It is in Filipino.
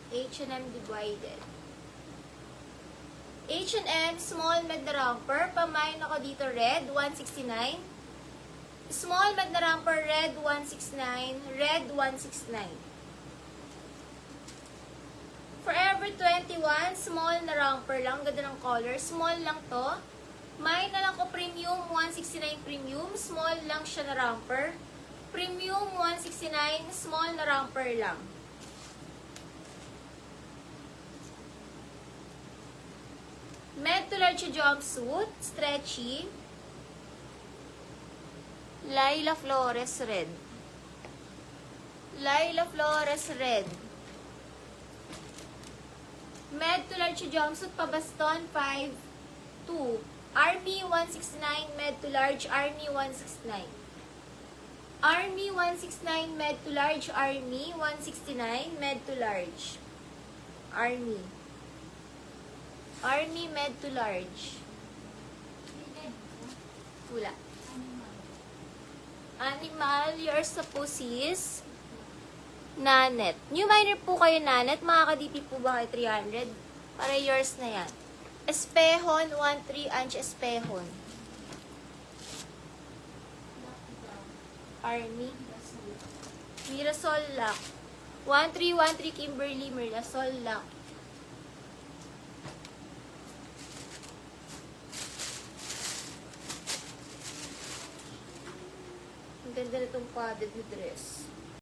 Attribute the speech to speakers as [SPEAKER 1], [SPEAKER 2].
[SPEAKER 1] H&M divided. H&M, small med na romper. Pamain ako dito, red, 169. Small med na romper, red, 169. Red, 169. Forever 21, small na romper lang. Ganda ng color. Small lang to. May na lang ko premium, 169 premium. Small lang siya na romper. Premium, 169. Small na romper lang. Med to large jumpsuit. Stretchy. Laila Flores red. Laila Flores red. Med to large jumpsuit, pabaston, 5'2". Army 169, med to large, Army 169. Army 169, med to large, Army 169, med to large. Army. Army med to large. Wala. Animal, yours sa pusis. Nanet. New minor po kayo, Nanet. Makaka-DP po ba kayo 300? Para yours na yan. Espehon, 1-3 inch espehon. Army. Mirasol lock. 1-3 Kimberly Mirasol lock. Ang ganda na itong padded na dress.